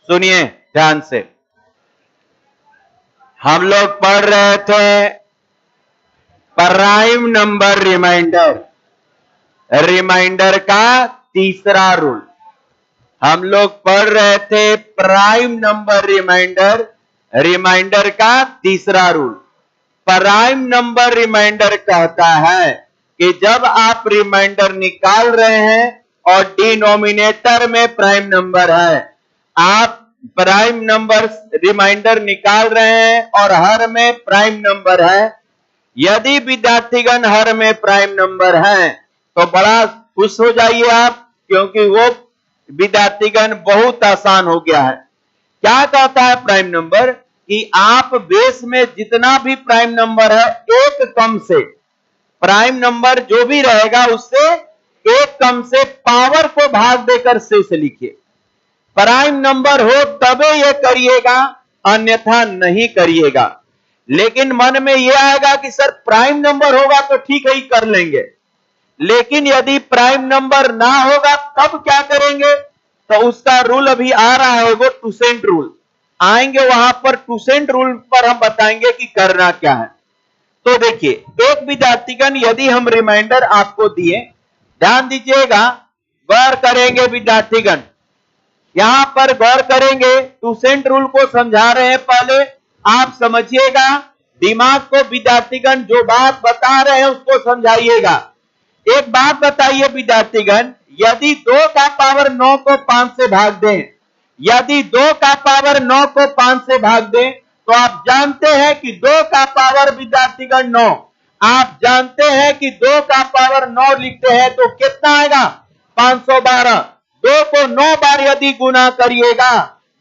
सुनिए ध्यान से, हम लोग पढ़ रहे थे प्राइम नंबर रिमाइंडर, रिमाइंडर का तीसरा रूल। हम लोग पढ़ रहे थे प्राइम नंबर रिमाइंडर, रिमाइंडर का तीसरा रूल। प्राइम नंबर रिमाइंडर कहता है कि जब आप रिमाइंडर निकाल रहे हैं और डिनोमिनेटर में प्राइम नंबर है, आप प्राइम नंबर रिमाइंडर निकाल रहे हैं और हर में प्राइम नंबर है। यदि विद्यार्थीगण हर में प्राइम नंबर है तो बड़ा खुश हो जाइए आप, क्योंकि वो विद्यार्थीगण बहुत आसान हो गया है। क्या कहता है प्राइम नंबर कि आप बेस में जितना भी प्राइम नंबर है एक कम से, प्राइम नंबर जो भी रहेगा उससे एक कम से पावर को भाग देकर शेष लिखिए। प्राइम नंबर हो तबे ये करिएगा, अन्यथा नहीं करिएगा। लेकिन मन में यह आएगा कि सर प्राइम नंबर होगा तो ठीक है ही कर लेंगे, लेकिन यदि प्राइम नंबर ना होगा तब क्या करेंगे? तो उसका रूल अभी आ रहा है, वो टूसेंट रूल आएंगे, वहां पर टूसेंट रूल पर हम बताएंगे कि करना क्या है। तो देखिए, एक विद्यार्थीगण यदि हम रिमाइंडर आपको दिए, ध्यान दीजिएगा, गौर करेंगे विद्यार्थीगण, यहां पर गौर करेंगे, टूसेंट रूल को समझा रहे हैं। पहले आप समझिएगा, दिमाग को विद्यार्थीगण जो बात बता रहे हैं उसको समझाइएगा। एक बात बताइए विद्यार्थीगण, यदि 2 का पावर 9 को 5 से भाग दें, यदि 2 का पावर 9 को 5 से भाग दें, तो आप जानते हैं कि 2 का पावर विद्यार्थीगण 9, आप जानते हैं कि 2 का पावर 9 लिखते हैं तो कितना आएगा? 512। 2 को 9 बार यदि गुना करिएगा,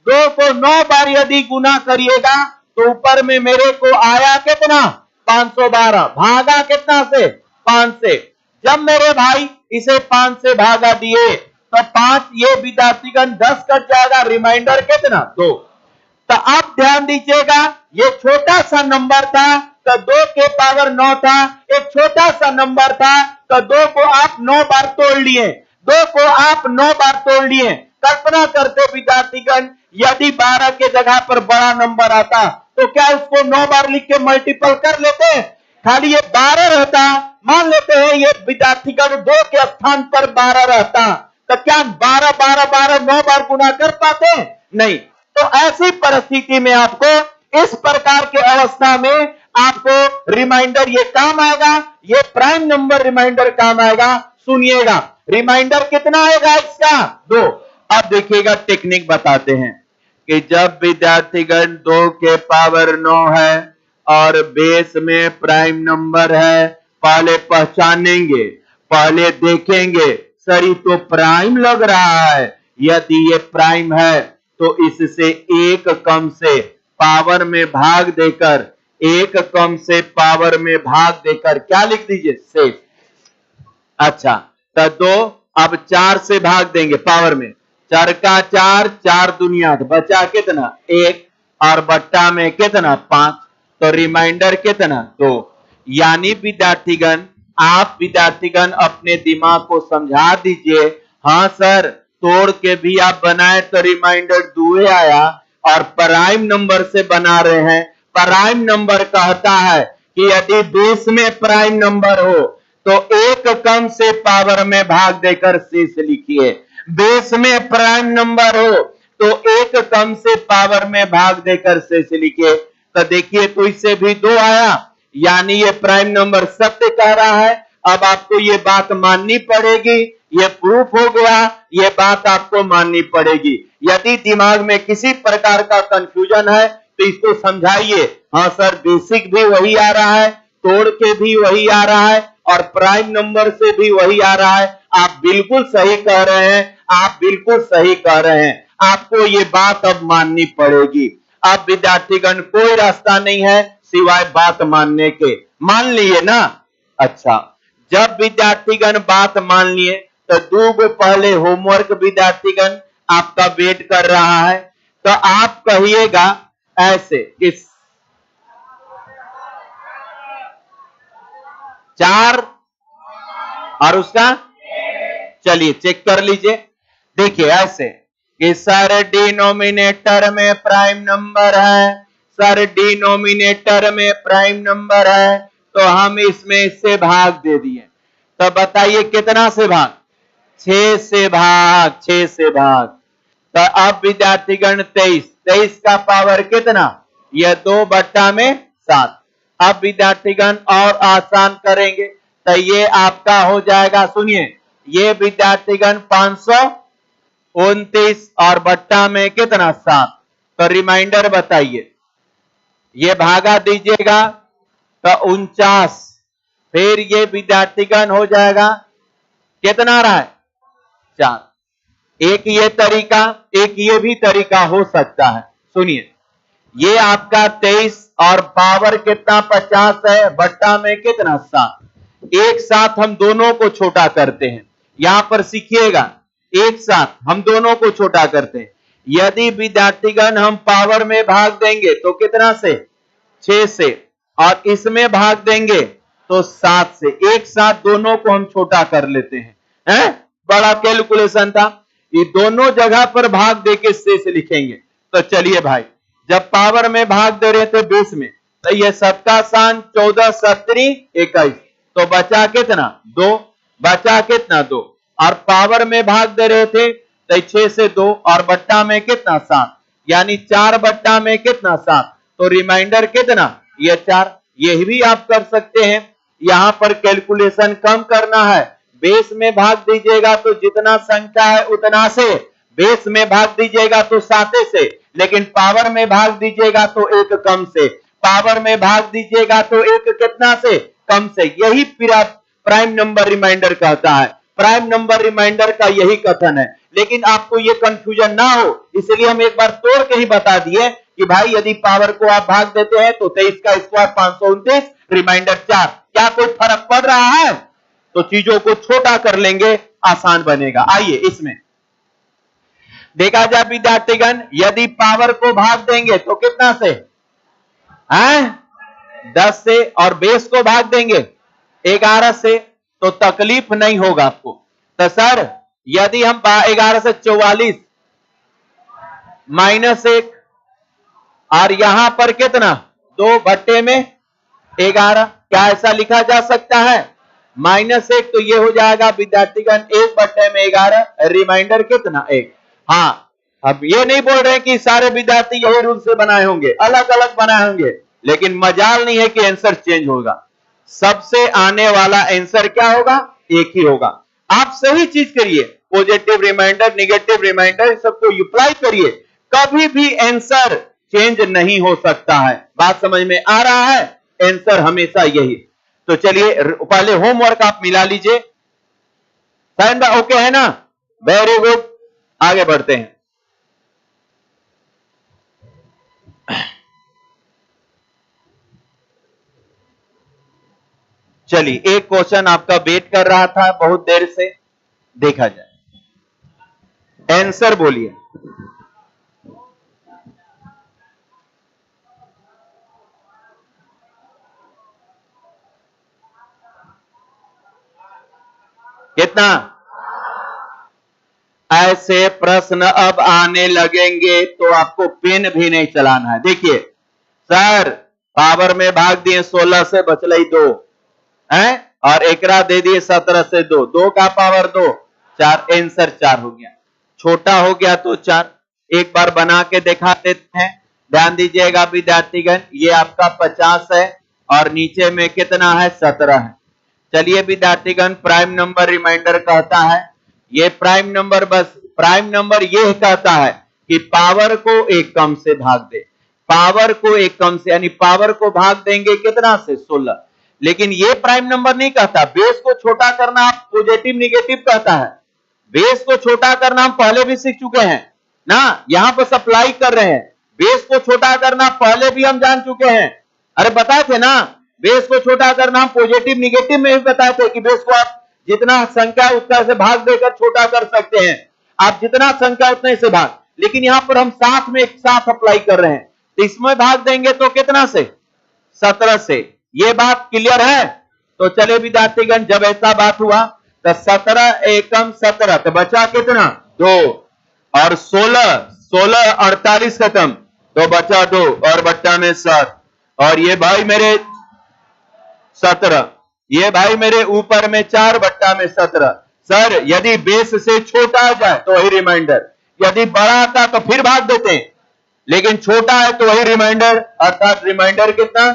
2 को 9 बार यदि गुना करिएगा तो ऊपर में मेरे को आया कितना? 512। भागा कितना से? 5 से। जब मेरे भाई इसे 5 से भागा दिए तो 5, ये विद्यार्थीगण 10 कट जाएगा, रिमाइंडर कितना? 2। तो अब ध्यान दीजिएगा, ये छोटा सा नंबर था तो 2 के पावर 9 था, एक छोटा सा नंबर था तो 2 को आप 9 बार तोड़ लिए, 2 को आप 9 बार तोड़ लिए। कल्पना करते विद्यार्थीगण, यदि 12 के जगह पर बड़ा नंबर आता तो क्या उसको 9 बार लिख के मल्टीपल कर लेते? खाली ये 12 रहता, मान लेते हैं ये विद्यार्थीगण 2 के स्थान पर 12 रहता, तो क्या 12 12 12 9 बार गुना कर पाते? नहीं। तो ऐसी परिस्थिति में आपको, इस प्रकार के अवस्था में आपको रिमाइंडर ये काम आएगा, ये प्राइम नंबर रिमाइंडर काम आएगा। सुनिएगा, रिमाइंडर कितना आएगा इसका? 2। अब देखिएगा, टेक्निक बताते हैं कि जब विद्यार्थीगण 2 के पावर 9 है और बेस में प्राइम नंबर है, पहले पहचानेंगे, पहले देखेंगे, सर ये तो प्राइम लग रहा है। यदि ये प्राइम है तो इससे एक कम से पावर में भाग देकर, एक कम से पावर में भाग देकर क्या लिख दीजिए? शेष। अच्छा, तो 2 अब 4 से भाग देंगे पावर में, 4 का 4, 4 दूनी 8, बचा कितना? 1, और बट्टा में कितना? 5। तो रिमाइंडर कितना? 2। यानी विद्यार्थीगण, आप विद्यार्थीगण अपने दिमाग को समझा दीजिए, हाँ सर तोड़ के भी आप बनाए तो रिमाइंडर 2 आया, और प्राइम नंबर से बना रहे हैं। प्राइम नंबर कहता है कि यदि बेस में प्राइम नंबर हो तो एक कम से पावर में भाग देकर शेष लिखिए। बेस में प्राइम नंबर हो तो एक कम से पावर में भाग देकर शेष लिखिए। तो देखिए, तो इससे भी 2 आया, यानी ये प्राइम नंबर सत्य कह रहा है। अब आपको ये बात माननी पड़ेगी, ये प्रूफ हो गया, ये बात आपको माननी पड़ेगी। यदि दिमाग में किसी प्रकार का कंफ्यूजन है तो इसको समझाइए, हाँ सर बेसिक भी वही आ रहा है, तोड़ के भी वही आ रहा है, और प्राइम नंबर से भी वही आ रहा है। आप बिल्कुल सही कह रहे हैं, आप बिल्कुल सही कह रहे हैं। आपको ये बात अब माननी पड़ेगी। अब विद्यार्थीगण कोई रास्ता नहीं है सिवाय बात मानने के। मान लिए ना? अच्छा, जब विद्यार्थीगण बात मान लिए तो 2 गो पहले होमवर्क विद्यार्थीगण आपका वेट कर रहा है। तो आप कहिएगा ऐसे, किस 4 और उसका, चलिए चेक कर लीजिए। देखिए ऐसे कि सर डिनोमिनेटर में प्राइम नंबर है, सर डिनोमिनेटर में प्राइम नंबर है, तो हम इसमें इससे भाग दे दिए। तो बताइए कितना से भाग? 6 से भाग, 6 से भाग। तो अब विद्यार्थीगण 23, 23 का पावर कितना? यह 2/7। अब विद्यार्थीगण और आसान करेंगे तो ये आपका हो जाएगा, सुनिए, ये विद्यार्थीगण 529 और बट्टा में कितना? 7। तो रिमाइंडर बताइए, ये भागा दीजिएगा तो 49, फिर ये विद्यार्थीगण हो जाएगा कितना रहा है? 4। एक ये तरीका, एक ये भी तरीका हो सकता है। सुनिए, ये आपका 23 और पावर कितना? 50 है, बट्टा में कितना? 7। एक साथ हम दोनों को छोटा करते हैं, यहां पर सीखिएगा, एक साथ हम दोनों को छोटा करते हैं। यदि विद्यार्थीगण हम पावर में भाग देंगे तो कितना से? 6 से, और इसमें भाग देंगे तो 7 से। एक साथ दोनों को हम छोटा कर लेते हैं, बड़ा कैलकुलेशन था। ये दोनों जगह पर भाग देके शेष लिखेंगे। तो चलिए भाई, जब पावर में भाग दे रहे थे 20 में, तो ये 7 का सान 14 7 21, तो बचा कितना? 2। बचा कितना? 2। और पावर में भाग दे रहे थे तो 6 से 2 और बट्टा में कितना? 7, यानी 4 बट्टा में कितना? 7। तो रिमाइंडर कितना? ये 4। यही भी आप कर सकते हैं। यहां पर कैलकुलेशन कम करना है, बेस में भाग दीजिएगा तो जितना संख्या है उतना से, बेस में भाग दीजिएगा तो 7 से, लेकिन पावर में भाग दीजिएगा तो 1 कम से, पावर में भाग दीजिएगा तो 1 कितना से? कम से। यही प्राइम नंबर रिमाइंडर कहता है। प्राइम नंबर रिमाइंडर का यही कथन है। लेकिन आपको ये कंफ्यूजन ना हो, इसलिए हम एक बार तोड़ के ही बता दिए कि भाई यदि पावर को आप भाग देते हैं तो 23 का स्क्वायर 529, रिमाइंडर 4। क्या कोई फर्क पड़ रहा है? तो चीजों को छोटा कर लेंगे, आसान बनेगा। आइए इसमें देखा जाए विद्यार्थीगण, यदि पावर को भाग देंगे तो कितना से? 10 से, और बेस को भाग देंगे 11 से, तो तकलीफ नहीं होगा आपको। तो सर यदि हम 11 से 44 -1, और यहां पर कितना? 2/11, क्या ऐसा लिखा जा सकता है? -1, तो ये हो जाएगा विद्यार्थीगण 1/11, रिमाइंडर कितना? 1। हाँ, अब ये नहीं बोल रहे कि सारे विद्यार्थी यही रूल से बनाए होंगे, अलग अलग बनाए होंगे, लेकिन मजाल नहीं है कि आंसर चेंज होगा। सबसे आने वाला आंसर क्या होगा? एक ही होगा। आप सही चीज करिए, पॉजिटिव रिमाइंडर, नेगेटिव रिमाइंडर, सबको अप्लाई करिए, कभी भी आंसर चेंज नहीं हो सकता है। बात समझ में आ रहा है? आंसर हमेशा यही। तो चलिए पहले होमवर्क आप मिला लीजिए। साइन ओके है ना? वेरी गुड, आगे बढ़ते हैं। चलिए, एक क्वेश्चन आपका वेट कर रहा था बहुत देर से, देखा जाए। आंसर बोलिए। कितना? ऐसे प्रश्न अब आने लगेंगे तो आपको पेन भी नहीं चलाना है। देखिए सर, पावर में भाग दिए 16 से, बचलई 2 है, और एकरा दे दिए 17 से 2, 2 का पावर 2, 4, आंसर 4 हो गया। छोटा हो गया तो 4। एक बार बना के दिखा देते हैं, ध्यान दीजिएगा विद्यार्थीगण, ये आपका 50 है और नीचे में कितना है? 17 है। चलिए विद्यार्थीगण, प्राइम नंबर रिमाइंडर कहता है, ये प्राइम नंबर, बस प्राइम नंबर ये कहता है कि पावर को 1 कम से भाग दे, पावर को 1 कम से, यानी पावर को भाग देंगे कितना से? 16। लेकिन ये प्राइम नंबर नहीं कहता। बेस को छोटा करना आप पॉजिटिव निगेटिव कहता है। बेस को छोटा करना हम पहले भी सीख चुके हैं ना, यहां पर सप्लाई कर रहे हैं। बेस को छोटा करना पहले भी हम जान चुके हैं, अरे बताए थे ना। बेस को छोटा करना हम पॉजिटिव निगेटिव में भी बताए थे कि बेस को आप जितना संख्या उतना से भाग देकर छोटा कर सकते हैं, आप जितना संख्या उतने से भाग। लेकिन यहां पर हम साथ में एक साथ अप्लाई कर रहे हैं, तो इसमें भाग देंगे तो कितना से? 17 से। ये बात क्लियर है? तो चले विद्यार्थीगण, जब ऐसा बात हुआ तो 17 एकम 17, तो बचा कितना? 2। और 16 16 48 खत्म, तो बचा 2 और बट्टा में 7, और ये भाई मेरे 17, ये भाई मेरे ऊपर में 4 बट्टा में 17। सर यदि बेस से छोटा आ जाए तो वही रिमाइंडर, यदि बड़ा आता तो फिर भाग देते हैं, लेकिन छोटा है तो वही रिमाइंडर, अर्थात रिमाइंडर कितना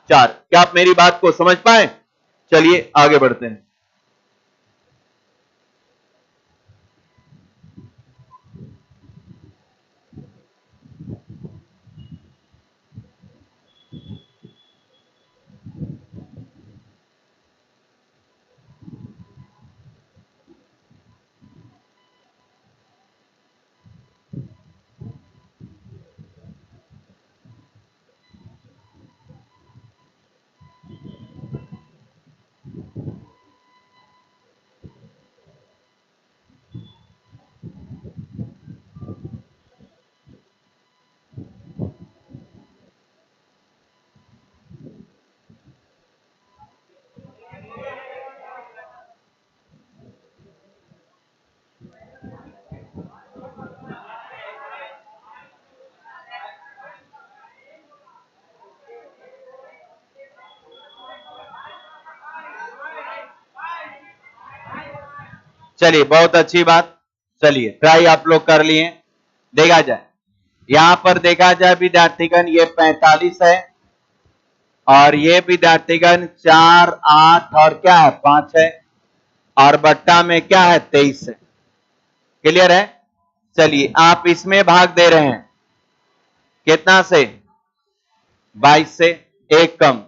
4। क्या आप मेरी बात को समझ पाए? चलिए आगे बढ़ते हैं। चलिए बहुत अच्छी बात, चलिए ट्राई आप लोग कर लिए। देखा जाए, यहां पर देखा जाए विद्यार्थीगण, ये 45 है और ये विद्यार्थीगण 4 8 और क्या है 5 है, और बट्टा में क्या है 23 है। क्लियर है? चलिए आप इसमें भाग दे रहे हैं कितना से 22 से, एक कम,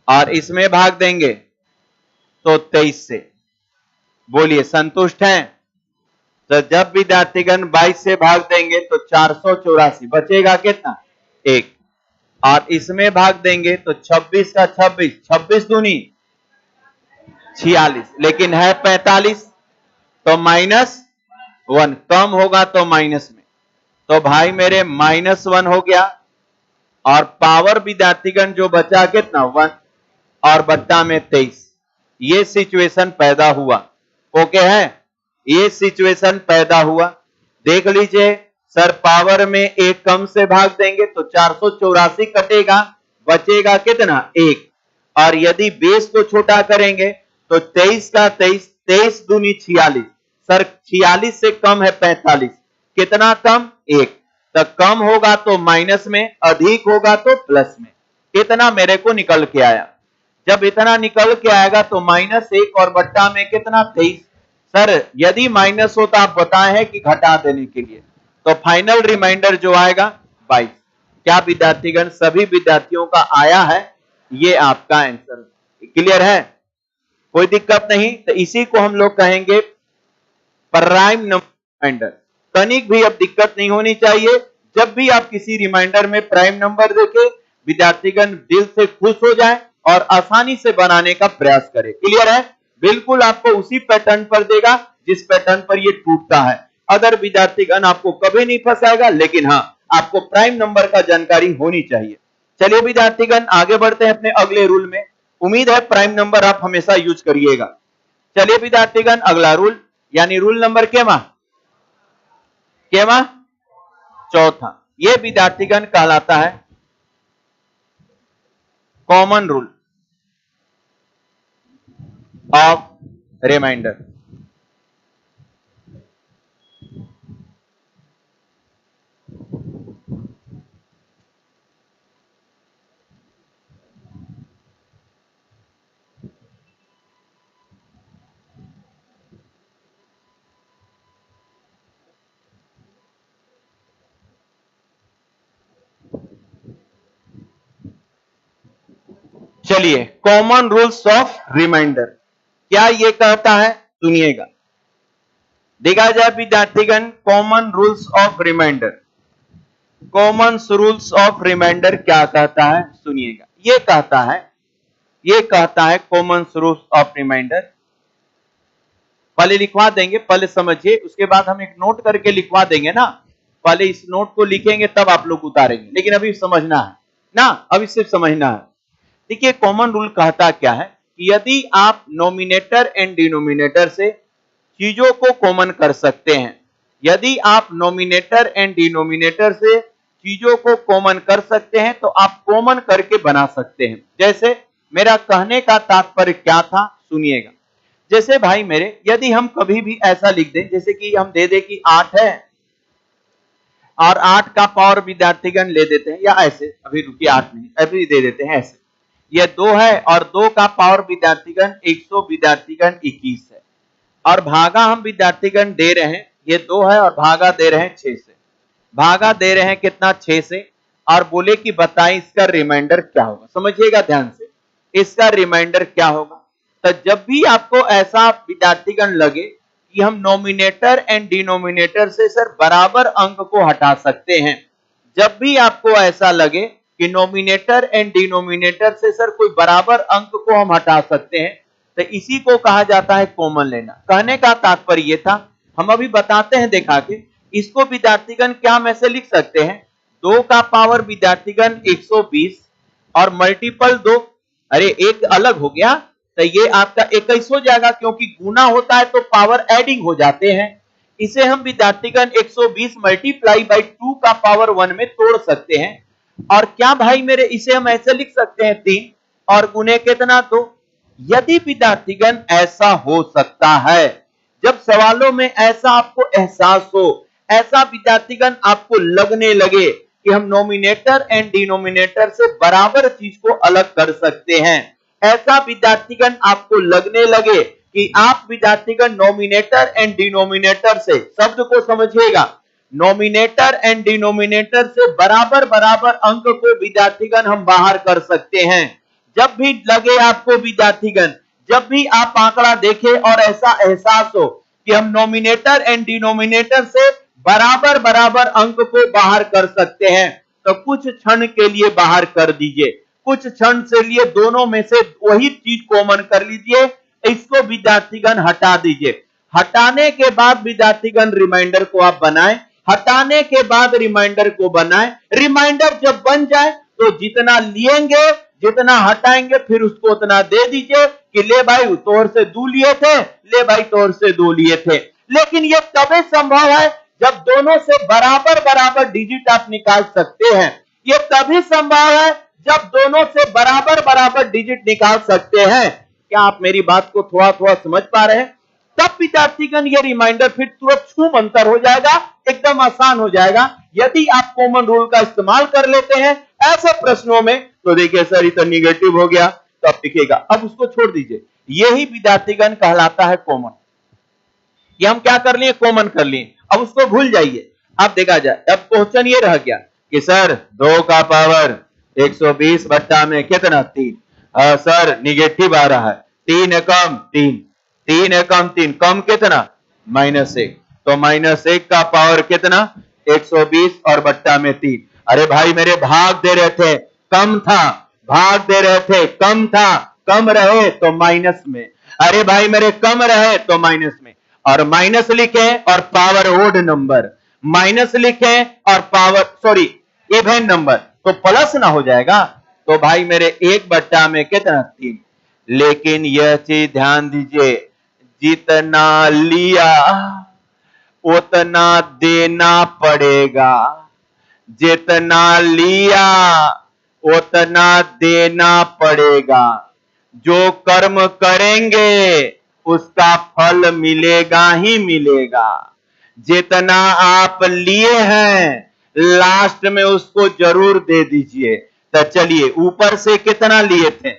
और इसमें भाग देंगे तो 23 से। बोलिए संतुष्ट हैं? तो जब विद्यार्थीगण 22 से भाग देंगे तो 484, बचेगा कितना 1, और इसमें भाग देंगे तो 26 का 26, 26 दूनी 46, लेकिन है 45, तो -1, कम होगा तो माइनस में, तो भाई मेरे -1 हो गया, और पावर विद्यार्थीगण जो बचा कितना 1, और बट्टा में 23। ये सिचुएशन पैदा हुआ। ओके है, ये सिचुएशन पैदा हुआ। देख लीजिए सर, पावर में एक कम से भाग देंगे तो 484 कटेगा, बचेगा कितना 1, और यदि बेस को छोटा करेंगे तो 23 का 23, 23 दूनी 46। सर 46 से कम है 45, कितना कम 1, तो कम होगा तो माइनस में, अधिक होगा तो प्लस में। इतना मेरे को निकल के आया। जब इतना निकल के आएगा तो -1 और बट्टा में कितना 23। सर यदि माइनस हो तो आप बताए हैं कि घटा देने के लिए, तो फाइनल रिमाइंडर जो आएगा 22। क्या विद्यार्थीगण सभी विद्यार्थियों का आया है? ये आपका आंसर। क्लियर है? कोई दिक्कत नहीं। तो इसी को हम लोग कहेंगे प्राइम नंबर रिमाइंडर। तनिक भी अब दिक्कत नहीं होनी चाहिए। जब भी आप किसी रिमाइंडर में प्राइम नंबर देखें, विद्यार्थीगण दिल से खुश हो जाए और आसानी से बनाने का प्रयास करें। क्लियर है? बिल्कुल आपको उसी पैटर्न पर देगा जिस पैटर्न पर ये टूटता है। अदर विद्यार्थीगण आपको कभी नहीं फंसाएगा, लेकिन हाँ आपको प्राइम नंबर का जानकारी होनी चाहिए। चलिए विद्यार्थीगण आगे बढ़ते हैं अपने अगले रूल में। उम्मीद है प्राइम नंबर आप हमेशा यूज करिएगा। चलिए विद्यार्थीगण अगला रूल, यानी रूल नंबर केमा चौथा, ये विद्यार्थीगण कहलाता है कॉमन रूल ऑफ रिमाइंडर। चलिए कॉमन रूल्स ऑफ रिमाइंडर क्या ये कहता है, सुनिएगा। देखा जाए विद्यार्थीगण, common rules of reminder, common rules of reminder क्या कहता है, सुनिएगा। ये कहता है कॉमन रूल्स ऑफ रिमाइंडर। पहले लिखवा देंगे, पहले समझिए, उसके बाद हम एक नोट करके लिखवा देंगे ना। पहले इस नोट को लिखेंगे तब आप लोग उतारेंगे, लेकिन अभी समझना है ना, अभी सिर्फ समझना है। देखिए कॉमन रूल कहता क्या है कि यदि आप नोमिनेटर एंड डिनोमिनेटर से चीजों को कॉमन कर सकते हैं, यदि आप नोमिनेटर एंड डिनोमिनेटर से चीजों को कॉमन कर सकते हैं तो आप कॉमन करके बना सकते हैं। जैसे मेरा कहने का तात्पर्य क्या था, सुनिएगा। जैसे भाई मेरे, यदि हम कभी भी ऐसा लिख दें, जैसे कि हम दे दें कि 8 है और 8 का पावर विद्यार्थीगण ले देते हैं, या ऐसे, अभी रुकिए 8 नहीं, अभी दे देते हैं ऐसे, ये 2 है और 2 का पावर विद्यार्थीगण 100 विद्यार्थीगण 21 है, और भागा हम विद्यार्थीगण दे रहे हैं, ये 2 है और भागा दे रहे हैं 6 से, भागा दे रहे हैं कितना, 6 से, और बोले कि बताएं इसका रिमाइंडर क्या होगा। समझिएगा ध्यान से, इसका रिमाइंडर क्या होगा। तो जब भी आपको ऐसा विद्यार्थीगण लगे कि हम नोमिनेटर एंड डिनोमिनेटर से सर बराबर अंक को हटा सकते हैं, जब भी आपको ऐसा लगे कि नोमिनेटर एंड डिनोमिनेटर से सर कोई बराबर अंक को हम हटा सकते हैं, तो इसी को कहा जाता है कॉमन लेना। कहने का तात्पर्य ये था, हम अभी बताते हैं देखा के, इसको विद्यार्थीगण क्या हम ऐसे लिख सकते हैं, 2 का पावर विद्यार्थीगण 120 और मल्टीपल 2, अरे एक अलग हो गया तो ये आपका 21 हो जाएगा, क्योंकि गुना होता है तो पावर एडिंग हो जाते हैं। इसे हम विद्यार्थीगण 120 मल्टीप्लाई बाई 2 का पावर 1 में तोड़ सकते हैं। और क्या भाई मेरे, इसे हम ऐसे लिख सकते हैं 3 और गुने कितना 2। यदि विद्यार्थीगण ऐसा हो सकता है, जब सवालों में ऐसा आपको एहसास हो, ऐसा विद्यार्थीगण आपको लगने लगे कि हम नोमिनेटर एंड डिनोमिनेटर से बराबर चीज को अलग कर सकते हैं, ऐसा विद्यार्थीगण आपको लगने लगे कि आप विद्यार्थीगण नोमिनेटर एंड डिनोमिनेटर से, शब्द को समझिएगा, नोमिनेटर एंड डिनोमिनेटर से बराबर बराबर अंक को विद्यार्थीगण हम बाहर कर सकते हैं। जब भी लगे आपको विद्यार्थीगण, जब भी आप आंकड़ा देखें और ऐसा एहसास हो कि हम नोमिनेटर एंड डिनोमिनेटर से बराबर बराबर अंक को बाहर कर सकते हैं, तो कुछ क्षण के लिए बाहर कर दीजिए, कुछ क्षण से लिए दोनों में से वही चीज कॉमन कर लीजिए, इसको विद्यार्थीगण हटा दीजिए। हटाने के बाद विद्यार्थीगण रिमाइंडर को आप बनाएं, हटाने के बाद रिमाइंडर को बनाएं। रिमाइंडर जब बन जाए तो जितना लिएंगे, जितना हटाएंगे, फिर उसको उतना दे दीजिए कि ले भाई तोर से 2 लिए थे, ले भाई तोर से 2 लिए थे। लेकिन यह तभी संभव है जब दोनों से बराबर बराबर डिजिट आप निकाल सकते हैं। यह तभी संभव है जब दोनों से बराबर बराबर डिजिट निकाल सकते हैं। क्या आप मेरी बात को थोड़ा थोड़ा समझ पा रहे हैं? तब विद्यार्थीगण ये रिमाइंडर फिर तुरंत छूम अंतर हो जाएगा, एकदम आसान हो जाएगा यदि आप कॉमन रूल का इस्तेमाल कर लेते हैं ऐसे प्रश्नों में। तो देखिए सर ये तो निगेटिव हो गया, तो आप लिखिएगा, अब उसको छोड़ दीजिए। यही विद्यार्थीगण कहलाता है कॉमन। ये हम क्या कर लिए, कॉमन कर लिए, अब उसको भूल जाइए। अब देखा जाए, अब क्वेश्चन ये रह गया कि सर 2 का पावर 120 बट्टा में कितना 3, सर निगेटिव आ रहा है, 3 एकम 3, 3 एकम 3, कम कितना -1, तो -1 का पावर कितना 120 और बट्टा में 3। अरे भाई मेरे भाग दे रहे थे कम था, भाग दे रहे थे कम था, कम रहे तो माइनस में, अरे भाई मेरे कम रहे तो माइनस में, और माइनस लिखे और पावर ओड नंबर, माइनस लिखे और पावर सॉरी इवन नंबर, तो प्लस ना हो जाएगा। तो भाई मेरे 1 बट्टा में कितना 3। लेकिन यह चीज ध्यान दीजिए, जितना लिया उतना देना पड़ेगा, जितना लिया उतना देना पड़ेगा। जो कर्म करेंगे उसका फल मिलेगा ही मिलेगा। जितना आप लिए हैं लास्ट में उसको जरूर दे दीजिए। तो चलिए, ऊपर से कितना लिए थे,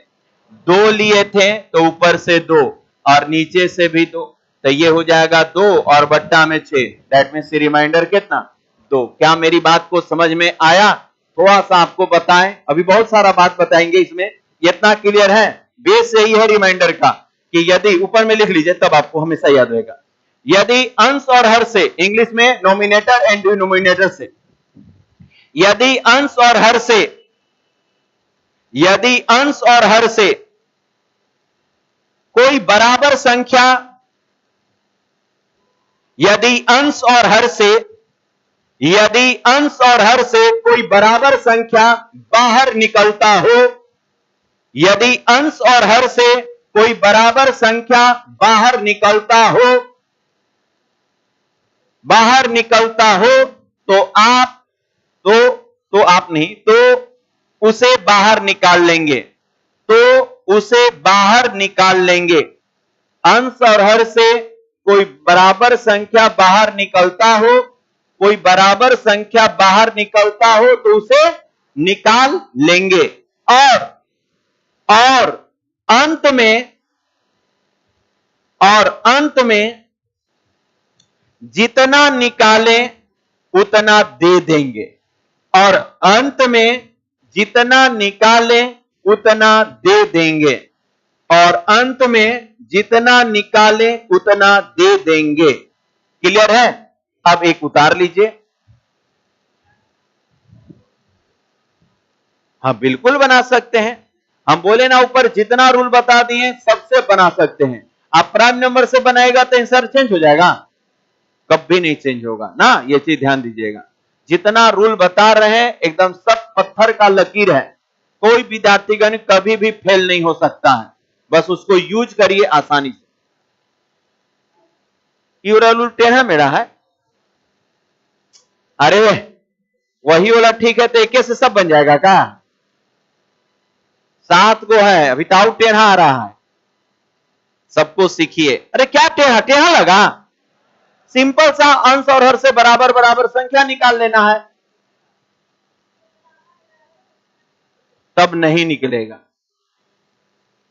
2 लिए थे, तो ऊपर से 2 और नीचे से भी 2, तो ये हो जाएगा 2 और बट्टा में 6, दैट मीन्स रिमाइंडर कितना 2। क्या मेरी बात को समझ में आया? थोड़ा सा आपको बताएं, अभी बहुत सारा बात बताएंगे इसमें, इतना क्लियर है। बेस यही है रिमाइंडर का कि यदि, ऊपर में लिख लीजिए तब आपको हमेशा याद रहेगा, यदि अंश और हर से, इंग्लिश में नोमिनेटर एंड डिनोमिनेटर से, यदि अंश और हर से, यदि अंश और हर से कोई बराबर संख्या, यदि अंश और हर से, यदि अंश और हर से कोई बराबर संख्या बाहर निकलता हो, यदि अंश और हर से कोई बराबर संख्या बाहर निकलता हो, बाहर निकलता हो तो आप तो आप नहीं तो उसे बाहर निकाल लेंगे, तो उसे बाहर निकाल लेंगे। अंश और हर से कोई बराबर संख्या बाहर निकलता हो, कोई बराबर संख्या बाहर निकलता हो तो उसे निकाल लेंगे। और अंत में जितना निकालें उतना दे देंगे, और अंत में जितना निकालें उतना दे देंगे, और अंत में जितना निकालें उतना दे देंगे। क्लियर है? अब एक उतार लीजिए। हाँ बिल्कुल बना सकते हैं। हम बोले ना ऊपर जितना रूल बता दिए सबसे बना सकते हैं। आप प्राइम नंबर से बनाएगा तो आंसर चेंज हो जाएगा? कभी नहीं चेंज होगा ना, ये चीज ध्यान दीजिएगा। जितना रूल बता रहे हैं एकदम सब पत्थर का लकीर है, कोई विद्यार्थीगण कभी भी फेल नहीं हो सकता है, बस उसको यूज करिए आसानी से। ये रूल टेढ़ा मेरा है, अरे वही वाला ठीक है, तो एक से सब बन जाएगा क्या? 7 को है, अभी ताऊ टेढ़ा आ रहा है, सबको सीखिए। अरे क्या टेढ़ा टेढ़ा लगा? सिंपल सा अंश और हर से बराबर बराबर संख्या निकाल लेना है, तब नहीं निकलेगा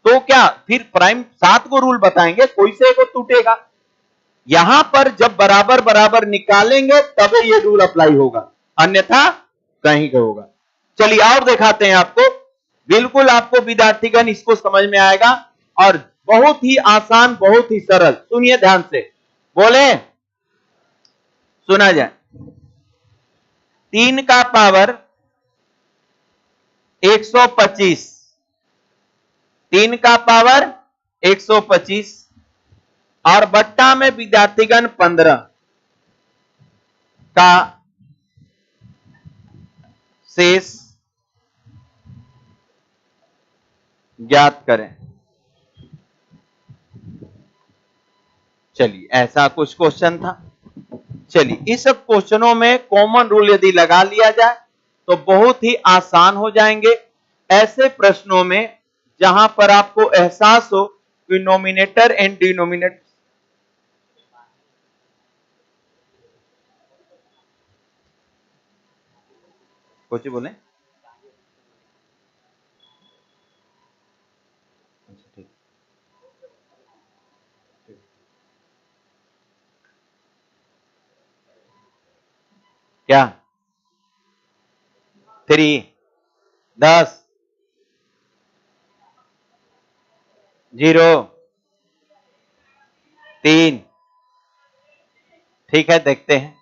तो क्या फिर प्राइम 7 को रूल बताएंगे, कोई से को टूटेगा। यहां पर जब बराबर बराबर निकालेंगे तब ये रूल अप्लाई होगा, अन्यथा कहीं का होगा। चलिए और दिखाते हैं आपको, बिल्कुल आपको विद्यार्थीगण इसको समझ में आएगा और बहुत ही आसान, बहुत ही सरल। सुनिए ध्यान से, बोले सुना जाए। 3 का पावर 125, 3 का पावर 125 और बट्टा में विद्यार्थीगण 15 का शेष ज्ञात करें। चलिए ऐसा कुछ क्वेश्चन था। चलिए इस सब क्वेश्चनों में कॉमन रूल यदि लगा लिया जाए तो बहुत ही आसान हो जाएंगे। ऐसे प्रश्नों में जहां पर आपको एहसास हो कि नोमिनेटर एंड डिनोमिनेटर, कुछ बोले क्या 3 10 0 3, ठीक है देखते हैं।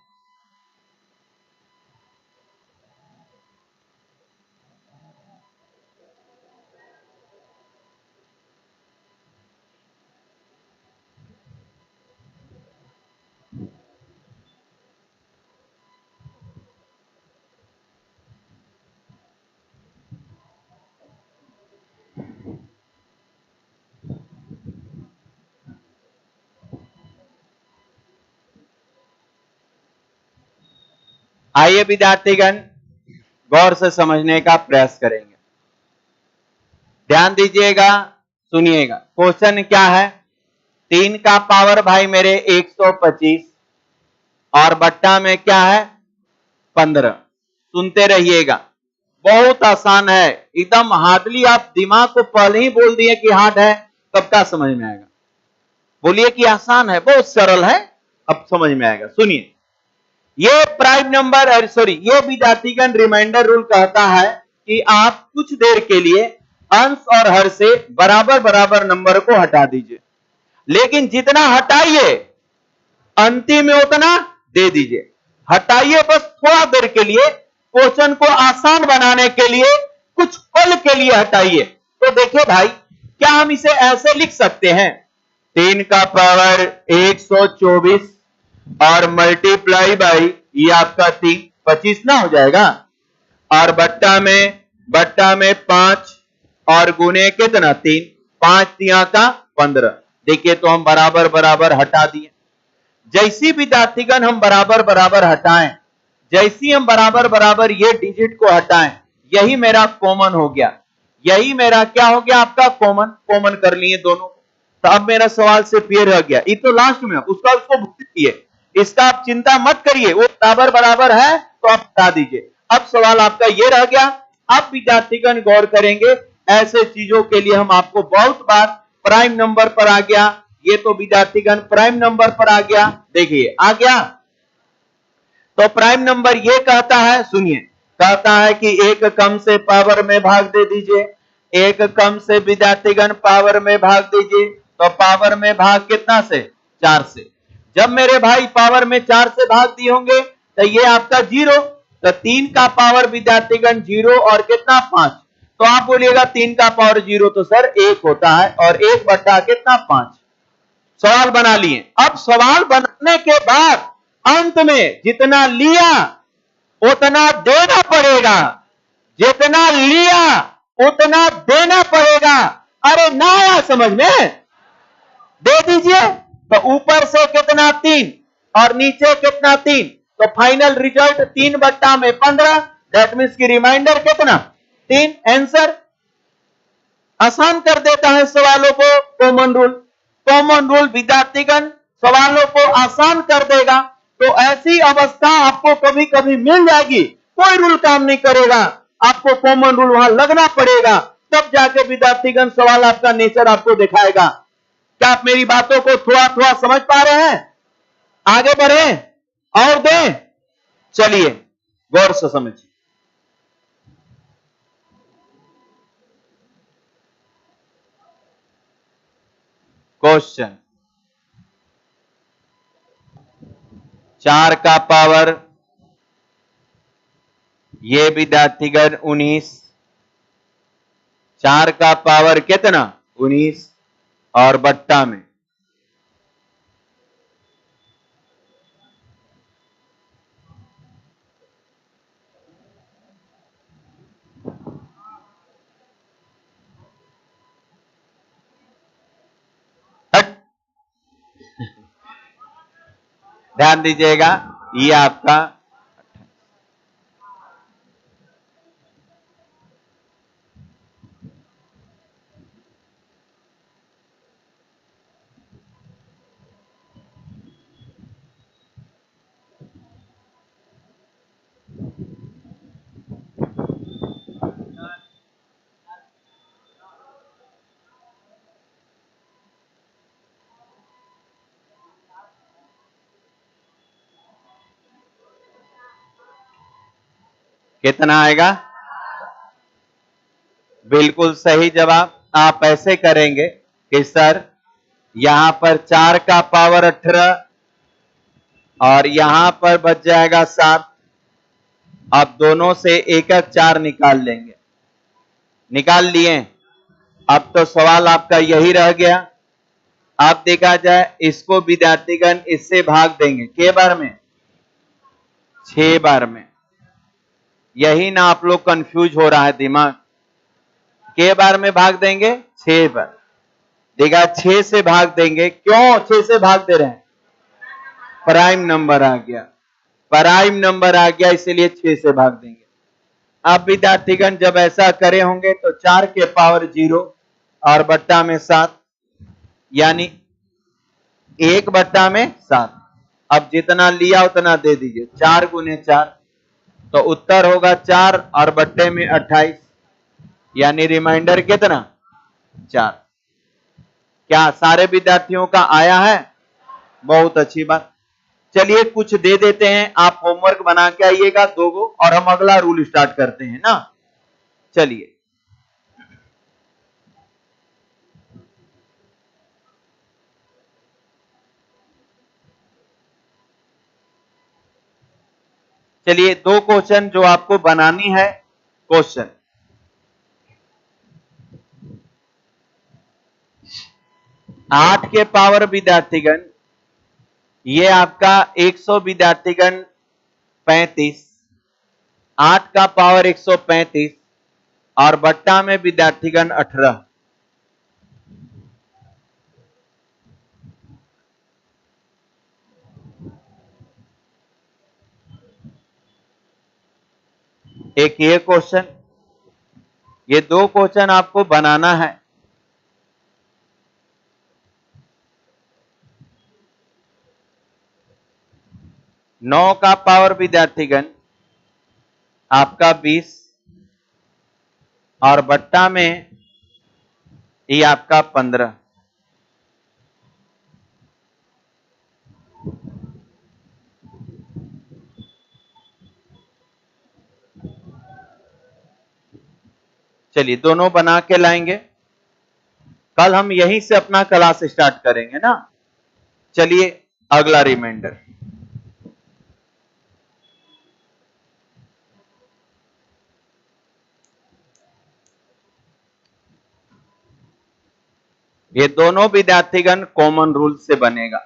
आइए विद्यार्थीगण गौर से समझने का प्रयास करेंगे, ध्यान दीजिएगा, सुनिएगा। क्वेश्चन क्या है? 3 का पावर भाई मेरे 125 और बट्टा में क्या है 15। सुनते रहिएगा, बहुत आसान है एकदम। हार्डली आप दिमाग को पहले ही बोल दिए कि हार्ड है, तब क्या समझ में आएगा? बोलिए कि आसान है, बहुत सरल है, अब समझ में आएगा। सुनिए, ये प्राइम नंबर सॉरी ये विद्यार्थीगण रिमाइंडर रूल कहता है कि आप कुछ देर के लिए अंश और हर से बराबर बराबर नंबर को हटा दीजिए, लेकिन जितना हटाइए अंतिम में उतना दे दीजिए। हटाइए बस थोड़ा देर के लिए, क्वेश्चन को आसान बनाने के लिए, कुछ पल के लिए हटाइए। तो देखिए भाई, क्या हम इसे ऐसे लिख सकते हैं? 3 का पावर 124 और मल्टीप्लाई बाई ये आपका 3 25 ना हो जाएगा, और बट्टा में 5 और गुने कितना 3, 5 तिया का 15। देखिए तो हम बराबर बराबर हटा दिए। जैसी विद्यार्थीगण हम बराबर बराबर हटाएं, जैसी हम बराबर बराबर ये डिजिट को हटाएं, यही मेरा कॉमन हो गया, यही मेरा क्या हो गया, आपका कॉमन, कॉमन कर लिए दोनों। तो अब मेरा सवाल सिर्फ ये रह गया, ये तो लास्ट में उसका उसको भूल दीजिए, इसका आप चिंता मत करिए, वो बराबर बराबर है तो आप हटा दीजिए। अब सवाल आपका ये रह गया। अब विद्यार्थीगण गौर करेंगे, ऐसे चीजों के लिए हम आपको बहुत बार प्राइम नंबर पर आ गया, ये तो विद्यार्थीगण प्राइम नंबर पर आ गया, देखिए आ गया। तो प्राइम नंबर ये कहता है, सुनिए, कहता है कि एक कम से पावर में भाग दे दीजिए, एक कम से विद्यार्थीगण पावर में भाग दीजिए। तो पावर में भाग कितना से, 4 से। जब मेरे भाई पावर में 4 से भाग दिए होंगे तो ये आपका 0, तो 3 का पावर विद्यार्थीगण 0 और कितना 5। तो आप बोलिएगा 3 का पावर 0 तो सर 1 होता है, और 1 बटा कितना 5। सवाल बना लिए। अब सवाल बनाने के बाद अंत में जितना लिया उतना देना पड़ेगा, जितना लिया उतना देना पड़ेगा। अरे ना आया समझ में, दे दीजिए। तो ऊपर से कितना 3 और नीचे कितना 3, तो फाइनल रिजल्ट 3 बट्टा में 15, दैट मीन्स की रिमाइंडर कितना 3। आंसर आसान कर देता है सवालों को कॉमन रूल। कॉमन रूल विद्यार्थीगण सवालों को आसान कर देगा। तो ऐसी अवस्था आपको कभी कभी मिल जाएगी, कोई रूल काम नहीं करेगा, आपको कॉमन रूल वहां लगना पड़ेगा, तब जाके विद्यार्थीगण सवाल आपका नेचर आपको दिखाएगा। क्या आप मेरी बातों को थोड़ा थोड़ा समझ पा रहे हैं? आगे बढ़े और दें, चलिए गौर से समझिए। क्वेश्चन 4 का पावर, ये विद्यार्थीगण 19, 4 का पावर कितना 19 और बट्टा में हट, ध्यान दीजिएगा, ये आपका कितना आएगा? बिल्कुल सही जवाब। आप ऐसे करेंगे कि सर यहां पर 4 का पावर 18 और यहां पर बच जाएगा 7। अब दोनों से एक एक 4 निकाल लेंगे, निकाल लिए। अब तो सवाल आपका यही रह गया। आप देखा जाए इसको विद्यार्थीगण इससे भाग देंगे के बार में, 6 बार में। यही ना आप लोग कंफ्यूज हो रहा है दिमाग, के बार में भाग देंगे 6 बार। देखा 6 से भाग देंगे, क्यों 6 से भाग दे रहे हैं, प्राइम नंबर आ गया, प्राइम नंबर आ गया इसलिए 6 से भाग देंगे। अब विद्यार्थीगण जब ऐसा करे होंगे तो 4 के पावर 0 और बट्टा में 7, यानी 1 बट्टा में 7। अब जितना लिया उतना दे दीजिए, 4 गुने 4, तो उत्तर होगा 4 और बट्टे में 28, यानी रिमाइंडर कितना 4। क्या सारे विद्यार्थियों का आया है? बहुत अच्छी बात। चलिए कुछ दे देते हैं, आप होमवर्क बना के आइएगा 2 गो, और हम अगला रूल स्टार्ट करते हैं ना। चलिए चलिए 2 क्वेश्चन जो आपको बनानी है। क्वेश्चन 8 के पावर विद्यार्थीगण, ये आपका 100 विद्यार्थीगण 35, 8 का पावर 135 और बट्टा में विद्यार्थीगण 18। एक ये क्वेश्चन, ये दो क्वेश्चन आपको बनाना है। नौ का पावर विद्यार्थीगण आपका 20 और बट्टा में ये आपका 15। चलिए दोनों बना के लाएंगे, कल हम यहीं से अपना क्लास स्टार्ट करेंगे ना। चलिए अगला रिमाइंडर, ये दोनों विद्यार्थीगण कॉमन रूल से बनेगा।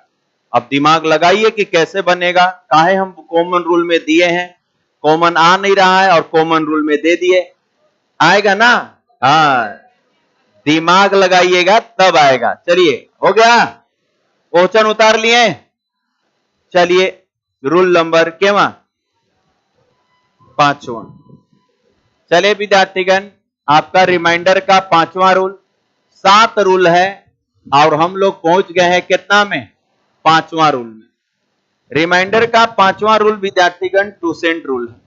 अब दिमाग लगाइए कि कैसे बनेगा, काहे हम कॉमन रूल में दिए हैं, कॉमन आ नहीं रहा है और कॉमन रूल में दे दिए, आएगा ना। हाँ, दिमाग लगाइएगा तब आएगा। चलिए हो गया, क्वेश्चन उतार लिए। चलिए रूल नंबर केवा 5वां। चलिए विद्यार्थीगण आपका रिमाइंडर का 5वां रूल, 7 रूल है और हम लोग पहुंच गए हैं कितना में, 5वां रूल में। रिमाइंडर का 5वां रूल विद्यार्थीगण टूसेंट रूल है।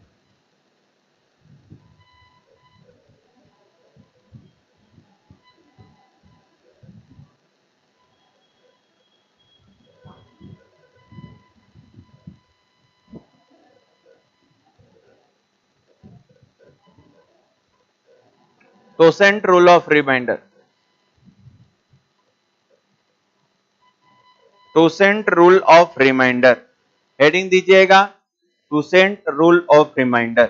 Two cent rule of reminder, two cent rule of reminder, heading दीजिएगा टूसेंट रूल ऑफ रिमाइंडर।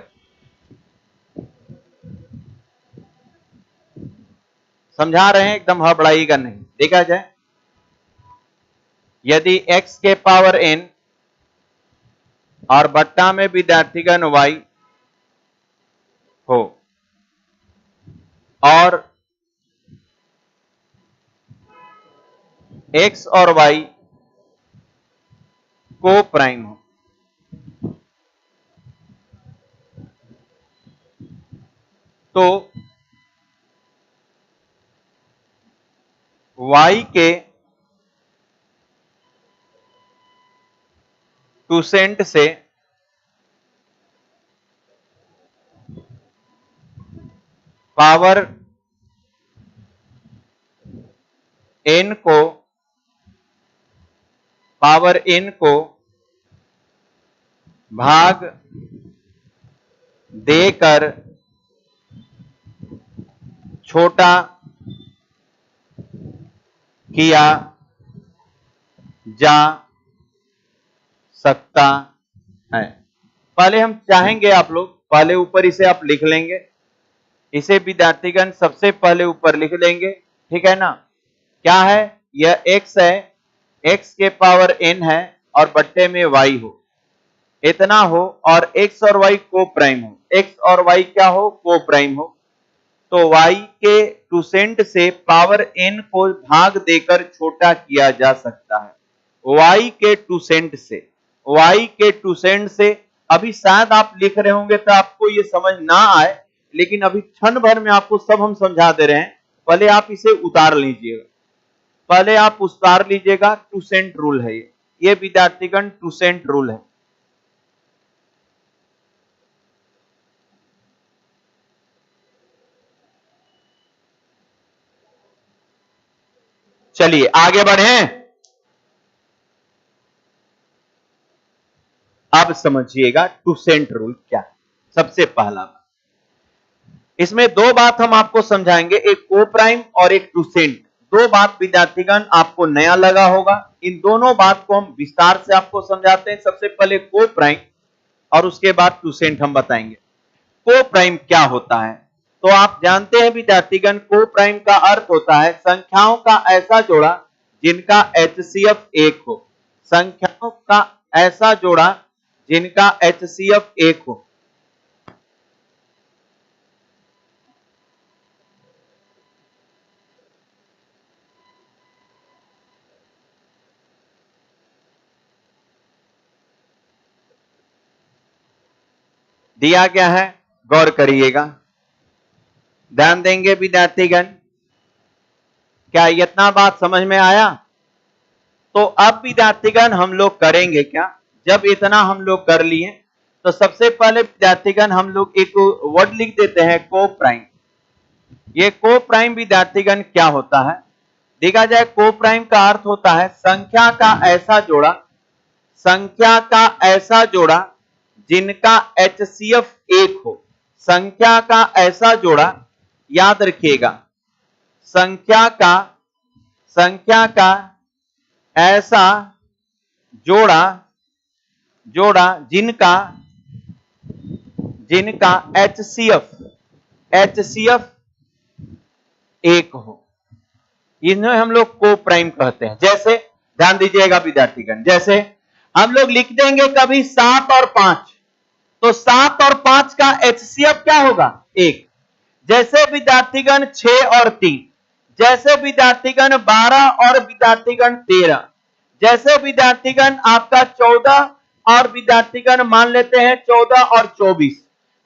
समझा रहे हैं, एकदम हड़बड़ाइएगा नहीं। देखा जाए, यदि x के पावर n और बट्टा में विद्यार्थीगण y हो और x और y को प्राइम हो, तो y के टूसेंट से पावर n को भाग देकर छोटा किया जा सकता है। पहले हम चाहेंगे, आप लोग पहले ऊपर इसे आप लिख लेंगे, इसे विद्यार्थीगण सबसे पहले ऊपर लिख लेंगे, ठीक है ना। क्या है, यह x है, x के पावर n है और बट्टे में y हो, इतना हो, और x और y को प्राइम हो, x और y क्या हो, को प्राइम हो, तो y के टूसेंट से पावर n को भाग देकर छोटा किया जा सकता है। y के टूसेंट से, y के टूसेंट से, अभी शायद आप लिख रहे होंगे तो आपको ये समझ ना आए, लेकिन अभी क्षण भर में आपको सब हम समझा दे रहे हैं। पहले आप इसे उतार लीजिएगा, पहले आप उतार लीजिएगा, टूसेंट रूल है ये विद्यार्थीगण टूसेंट रूल है। चलिए आगे बढ़े, अब समझिएगा टूसेंट रूल क्या है। सबसे पहला बात, इसमें दो बात हम आपको समझाएंगे, एक को प्राइम और एक टूसेंट। दो बात विद्यार्थीगण आपको नया लगा होगा, इन दोनों बात को हम विस्तार से आपको समझाते हैं। सबसे पहले को प्राइम और उसके बाद टूसेंट हम बताएंगे। को प्राइम क्या होता है, तो आप जानते हैं विद्यार्थीगण, को प्राइम का अर्थ होता है संख्याओं का ऐसा जोड़ा जिनका एचसीएफ 1 हो, संख्याओं का ऐसा जोड़ा जिनका एचसीएफ 1 हो। दिया क्या है, गौर करिएगा, ध्यान देंगे विद्यार्थीगण। क्या इतना बात समझ में आया? तो अब विद्यार्थीगण हम लोग करेंगे क्या, जब इतना हम लोग कर लिए तो सबसे पहले विद्यार्थीगण हम लोग एक वर्ड लिख देते हैं, को प्राइम। ये को प्राइम विद्यार्थीगण क्या होता है देखा जाए। को प्राइम का अर्थ होता है संख्या का ऐसा जोड़ा, संख्या का ऐसा जोड़ा जिनका HCF 1 हो। संख्या का ऐसा जोड़ा, याद रखिएगा, संख्या का ऐसा जोड़ा जिनका HCF 1 हो, इन्हें हम लोग को प्राइम कहते हैं। जैसे ध्यान दीजिएगा विद्यार्थीगण, जैसे हम लोग लिख देंगे कभी 7 और 5, तो 7 और 5 का HCF क्या होगा? 1। जैसे विद्यार्थीगण 6 और 3, जैसे विद्यार्थीगण 12 और विद्यार्थीगण 13, जैसे विद्यार्थीगण आपका 14 और विद्यार्थीगण मान लेते हैं 14 और 24,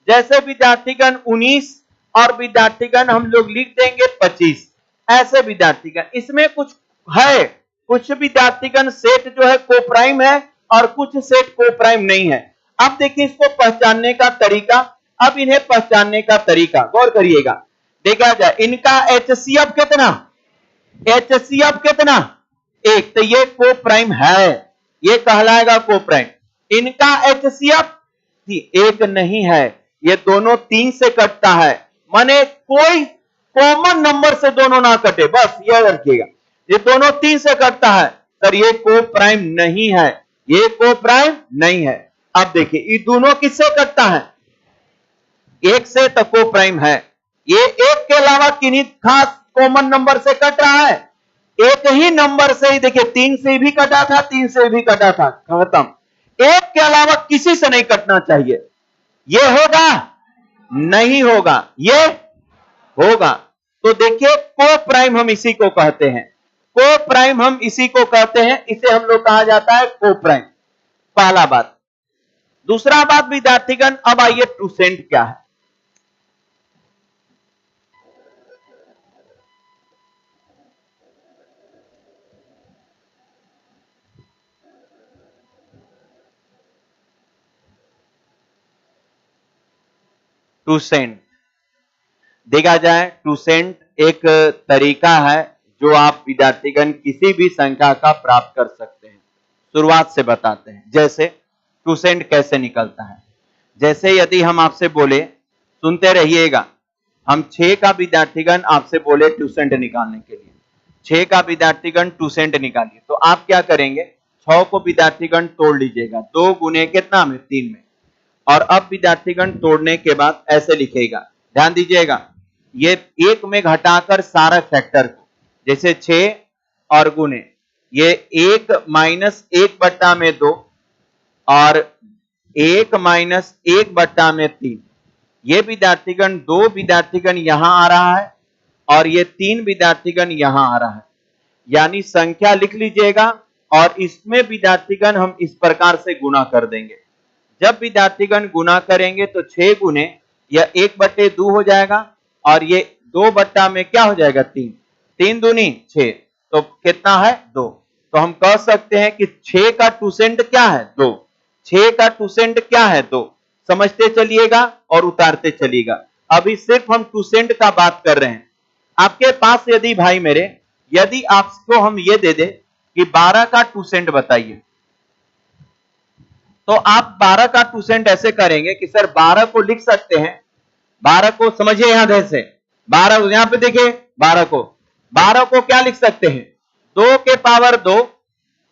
जैसे विद्यार्थीगण 19 और विद्यार्थीगण हम लोग लिख देंगे 25। ऐसे विद्यार्थीगण, इसमें कुछ है, कुछ विद्यार्थीगण सेट जो है को प्राइम है और कुछ सेट को प्राइम नहीं है। अब देखिए इसको पहचानने का तरीका, अब इन्हें पहचानने का तरीका गौर करिएगा। देखा जाए इनका HCF कितना? HCF कितना? 1, तो ये को प्राइम है, ये कहलाएगा को प्राइम। इनका HCF 1 नहीं है, ये दोनों 3 से कटता है, माने कोई कॉमन नंबर से दोनों ना कटे, बस याद रखिएगा। ये दोनों 3 से कटता है, सर ये को प्राइम नहीं है, ये को प्राइम नहीं है। अब देखिए ये दोनों किससे कटता है? 1 से, तो को प्राइम है। ये 1 के अलावा किन्हीं खास कॉमन नंबर से कट रहा है? एक ही नंबर से ही, देखिए 3 से भी कटा था, 3 से भी कटा था, खत्म। 1 के अलावा किसी से नहीं कटना चाहिए। ये होगा? नहीं होगा, ये होगा। तो देखिए को प्राइम हम इसी को कहते हैं, को प्राइम हम इसी को कहते हैं, इसे हम लोग कहा जाता है को प्राइम। पहला बात। दूसरा बात विद्यार्थीगण, अब आइए टूसेंट क्या है। टूसेंट देखा जाए, टूसेंट एक तरीका है जो आप विद्यार्थीगण किसी भी संख्या का प्राप्त कर सकते हैं। शुरुआत से बताते हैं, जैसे टूसेंट कैसे निकलता है। जैसे यदि हम आपसे बोले, सुनते रहिएगा, हम 6 का विद्यार्थीगण आपसे बोले टूसेंट निकालने के लिए, 6 का विद्यार्थीगण टूसेंट निकालिए, तो आप क्या करेंगे? 6 को विद्यार्थीगण तोड़ लीजिएगा, 2 गुने कितना में? 3 में। और अब विद्यार्थीगण तोड़ने के बाद ऐसे लिखेगा, ध्यान दीजिएगा, ये 1 में घटाकर सारा फैक्टर को, जैसे 6 और गुने, ये 1 माइनस 1/2 और 1 माइनस 1/3, ये विद्यार्थीगण 2 विद्यार्थीगण यहां आ रहा है और ये 3 विद्यार्थीगण यहां आ रहा है, यानी संख्या लिख लीजिएगा और इसमें विद्यार्थीगण हम इस प्रकार से गुना कर देंगे। जब विद्यार्थीगण गुना करेंगे तो 6 गुने यह 1/2 हो जाएगा और ये 2 में क्या हो जाएगा? 3, 3 दूनी 6, तो कितना है? 2। तो हम कह सकते हैं कि 6 का टूसेंट क्या है? 2। 6 का टूसेंट क्या है? 2। समझते चलिएगा और उतारते चलिएगा। अभी सिर्फ हम टूसेंट का बात कर रहे हैं। आपके पास यदि भाई मेरे, यदि आपको हम ये दे दे कि 12 का टूसेंट बताइए, तो आप 12 का टूसेंट ऐसे करेंगे कि सर 12 को लिख सकते हैं, 12 को समझिए यहां ध्यान से, 12 यहां पे देखिए, 12 को क्या लिख सकते हैं? 2 के पावर 2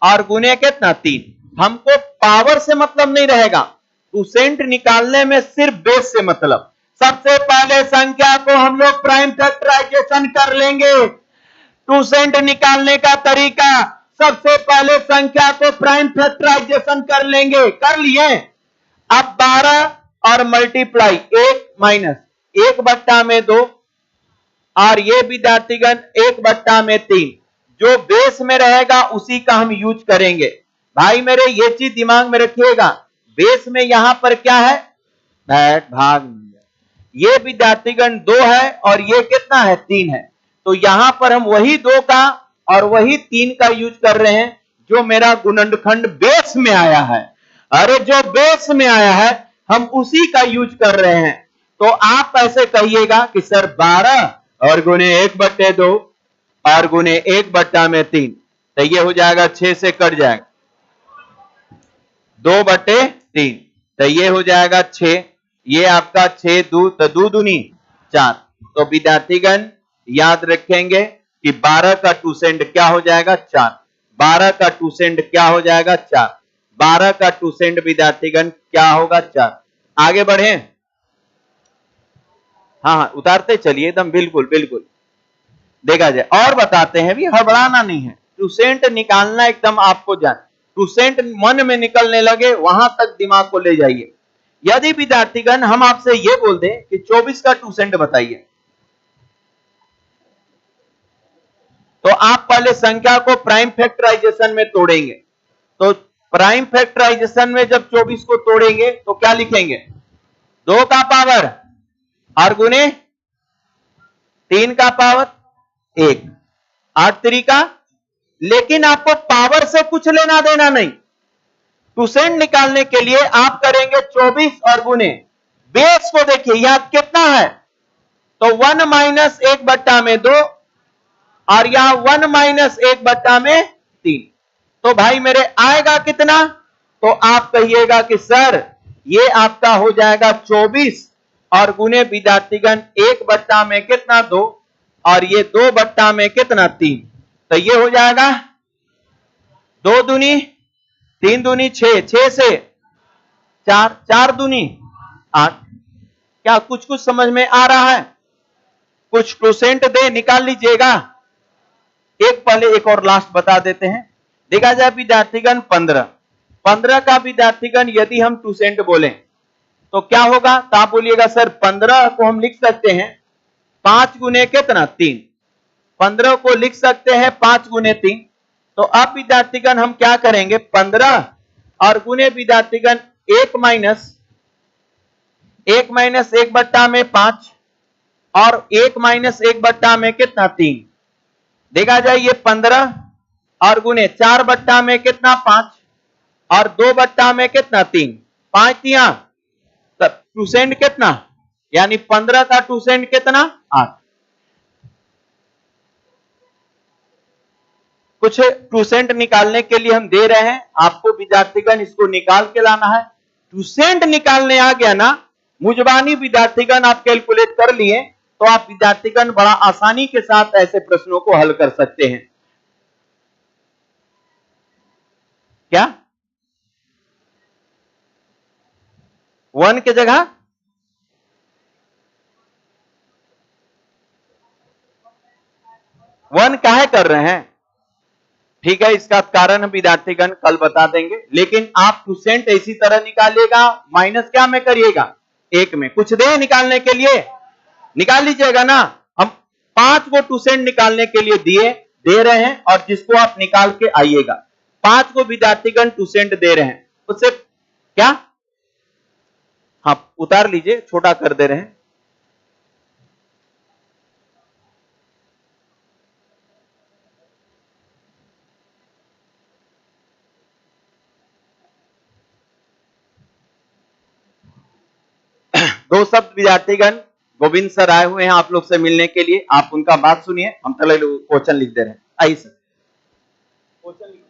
और गुने कितना? 3। हमको पावर से मतलब नहीं रहेगा, टूसेंट निकालने में सिर्फ बेस से मतलब। सबसे पहले संख्या को हम लोग प्राइम फैक्टराइजेशन कर लेंगे। टूसेंट निकालने का तरीका, सबसे पहले संख्या को प्राइम फैक्टराइजेशन कर लेंगे, कर लिए। अब 12 और मल्टीप्लाई 1 माइनस 1/2 और ये विद्यार्थीगण 1/3, जो बेस में रहेगा उसी का हम यूज करेंगे। भाई मेरे ये चीज दिमाग में रखिएगा, बेस में यहां पर क्या है? भाग ये विद्यार्थीगण 2 है और ये कितना है 3 है। तो यहां पर हम वही 2 का और वही 3 का यूज कर रहे हैं जो मेरा गुणनखंड बेस में आया है। अरे जो बेस में आया है हम उसी का यूज कर रहे हैं। तो आप ऐसे कहिएगा कि सर 12 और गुने 1/2 और गुने 1/3, तो ये हो जाएगा 6 से कट जाएगा 2/3, तो ये हो जाएगा 6, ये आपका 6 2 तो 2 दूनी 4। तो विद्यार्थीगण याद रखेंगे कि 12 का 2 क्या हो जाएगा 4, 12 का 2 क्या हो जाएगा 4, 12 का 2 विद्यार्थीगण क्या होगा 4। आगे बढ़े, हाँ उतारते चलिए एकदम बिल्कुल बिल्कुल देखा जाए। और बताते हैं भी, हड़बड़ाना नहीं है, 2 निकालना एकदम आपको जान, 2 मन में निकलने लगे वहां तक दिमाग को ले जाइए। यदि विद्यार्थीगण हम आपसे ये बोल दें कि 24 का 2 बताइए, तो आप पहले संख्या को प्राइम फैक्टराइजेशन में तोड़ेंगे। तो प्राइम फैक्टराइजेशन में जब 24 को तोड़ेंगे तो क्या लिखेंगे 2 का पावर और गुने 3 का पावर 1, 8 3 का। लेकिन आपको पावर से कुछ लेना देना नहीं, 2 निकालने के लिए आप करेंगे 24 और गुने बेस को। देखिए यहां कितना है, तो 1 - 1/2 और यहां 1 - 1/3। तो भाई मेरे आएगा कितना, तो आप कहिएगा कि सर ये आपका हो जाएगा 24 और गुने विद्यार्थीगण 1/2 में कितना 2 और ये 2/2 में कितना 3। तो ये हो जाएगा 2 दूनी 3 दूनी 6, 6 से 4, 4 दूनी 8। क्या कुछ कुछ समझ में आ रहा है? कुछ % दे निकाल लीजिएगा। एक पहले एक और लास्ट बता देते हैं। देखा जाए विद्यार्थीगण 15 का विद्यार्थीगण यदि हम 2 बोलें तो क्या होगा, तो आप बोलिएगा सर 15 को हम लिख सकते हैं 5 गुने कितना 3, 15 को लिख सकते हैं 5 गुने 3। तो अब विद्यार्थीगण हम क्या करेंगे 15 और गुने विद्यार्थीगण 1 - 1/5 और 1 - 1/2 में कितना 3। देखा जाए ये 15 और गुने 4/2 में कितना 5 और 2/2 में कितना 3, 5 3 तब 2 कितना, यानी 15 का 2 कितना 8। कुछ 2 निकालने के लिए हम दे रहे हैं आपको विद्यार्थीगण, इसको निकाल के लाना है। 2 निकालने आ गया ना मुजबानी विद्यार्थीगण, आप कैलकुलेट कर लिए तो आप विद्यार्थीगण बड़ा आसानी के साथ ऐसे प्रश्नों को हल कर सकते हैं। क्या 1 की जगह 1 काहे कर रहे हैं, ठीक है, इसका कारण विद्यार्थीगण कल बता देंगे। लेकिन आप 2 इसी तरह निकालिएगा, माइनस क्या में करिएगा 1 में। कुछ दे निकालने के लिए निकाल लीजिएगा ना। हम 5 को 2 निकालने के लिए दे रहे हैं और जिसको आप निकाल के आइएगा। 5 को विद्यार्थीगण 2 दे रहे हैं, उससे क्या, हाँ उतार लीजिए, छोटा कर दे रहे हैं। दो शब्द विद्यार्थीगण, गोविंद सर आए हुए हैं आप लोग से मिलने के लिए, आप उनका बात सुनिए। हम पहले क्वेश्चन लिख दे रहे हैं। आइए सर क्वेश्चन लिख।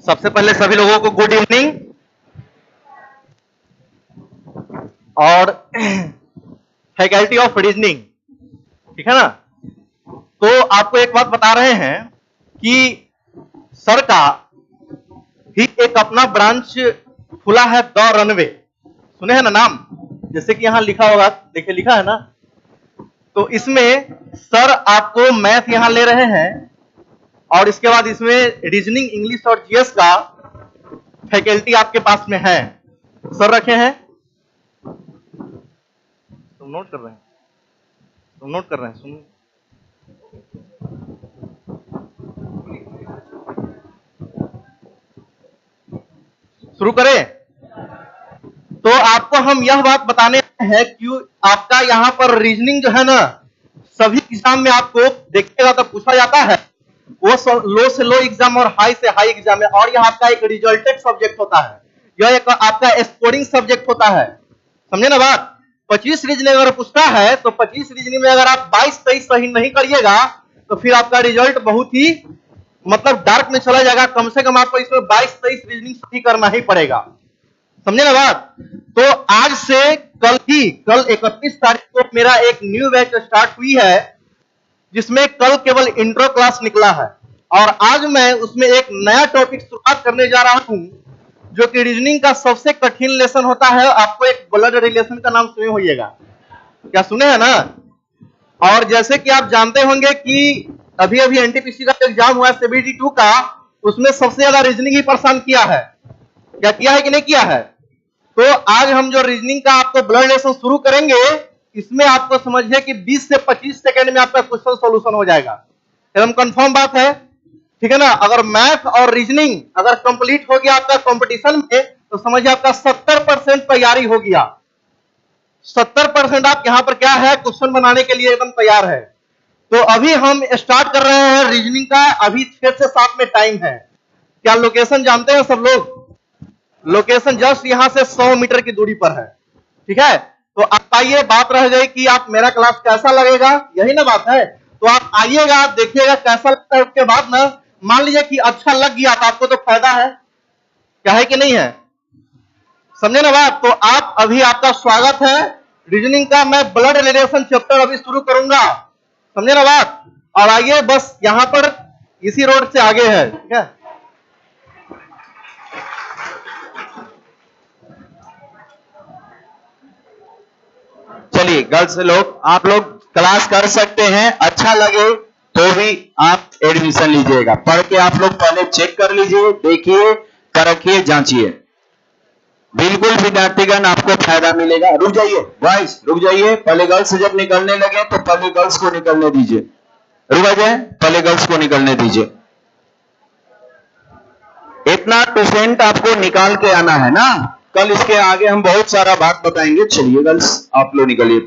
सबसे पहले सभी लोगों को गुड इवनिंग। और फैकल्टी ऑफ रीजनिंग, ठीक है ना। तो आपको एक बात बता रहे हैं कि सर का ही एक अपना ब्रांच खुला है, द रनवे, सुने हैं ना नाम। जैसे कि यहां लिखा होगा, देखिए लिखा है ना, तो इसमें सर आपको मैथ यहां ले रहे हैं और इसके बाद इसमें रीजनिंग, इंग्लिश और जीएस का फैकल्टी आपके पास में है। सर रखे हैं, तुम नोट कर रहे हैं, सुन। शुरू करें। तो आपको हम यह बात बताने हैं कि आपका यहाँ पर रीजनिंग जो है ना, सभी एग्जाम में आपको देखिएगा तो पूछा जाता है, वो लो से लो एग्जाम और हाई से हाई एग्जाम है, और यह आपका एक रिजल्टेड सब्जेक्ट होता है, यह एक आपका स्कोरिंग सब्जेक्ट होता है। समझे ना बात? 25 रीजनिंग अगर पूछता है तो 25 रीजनिंग में अगर आप 22-23 सही नहीं करिएगा तो फिर आपका रिजल्ट बहुत ही मतलब डार्क में चला जाएगा। कम से कम आपको इसमें 22-23 रीजनिंग सही करना ही पड़ेगा। समझे ना बात? तो आज से कल 31 तारीख को मेरा एक न्यू बैच स्टार्ट हुई है, जिसमें कल केवल इंट्रो क्लास निकला है, और आज मैं उसमें एक नया टॉपिक शुरुआत करने जा रहा हूं, जो कि रीजनिंग का सबसे कठिन लेसन होता है। आपको एक ब्लड रिलेशन का नाम सुने होइएगा, क्या सुने हैं ना? और जैसे कि आप जानते होंगे कि अभी अभी एनटीपीसी का एग्जाम हुआ है सीबीटी 2 का, उसमें सबसे ज्यादा रीजनिंग ही परेशान किया है। क्या किया है कि नहीं किया है? तो आज हम जो रीजनिंग का आपको ब्लड रिलेशन शुरू करेंगे, इसमें आपको समझिए कि 20 से 25 सेकंड में आपका क्वेश्चन सॉल्यूशन हो जाएगा। एकदम कंफर्म बात है, ठीक है ना? अगर मैथ और रीजनिंग अगर कंप्लीट हो गया आपका कंपटीशन में, तो समझिए आपका 70% तैयारी हो गया। 70% आप यहां पर क्या है, क्वेश्चन बनाने के लिए एकदम तैयार है। तो अभी हम स्टार्ट कर रहे हैं रीजनिंग का, अभी 6 से 7 में टाइम है। क्या लोकेशन जानते हैं सब लोग? लोकेशन जस्ट यहां से 100 मीटर की दूरी पर है, ठीक है? तो आप आइए, बात रह गई कि आप मेरा क्लास कैसा लगेगा, यही ना बात है। तो आप आइएगा, आप देखिएगा कैसा लगता है, उसके बाद ना मान लीजिए कि अच्छा लग गया तो आपको तो फायदा है, क्या है कि नहीं है? समझे ना बात? तो आप अभी आपका स्वागत है। रीजनिंग का मैं ब्लड रिलेशन चैप्टर अभी शुरू करूंगा, समझे ना बात? और आइए, बस यहां पर इसी रोड से आगे है, ठीक है? चलिए गर्ल्स लोग, आप लोग क्लास कर सकते हैं, अच्छा लगे तो भी आप एडमिशन लीजिएगा। पढ़ के आप लोग पहले चेक कर लीजिए, देखिए, परखिए, जांचिए, बिल्कुल विद्यार्थीगण आपको फायदा मिलेगा। रुक जाइए बॉयज, रुक जाइए, पहले गर्ल्स जब निकलने लगे तो पहले गर्ल्स को निकलने दीजिए। रुक जाए, पहले गर्ल्स को निकलने दीजिए। इतना परसेंट आपको निकाल के आना है ना, कल इसके आगे हम बहुत सारा बात बताएंगे। चलिए गर्ल्स, आप लोग निकलिए।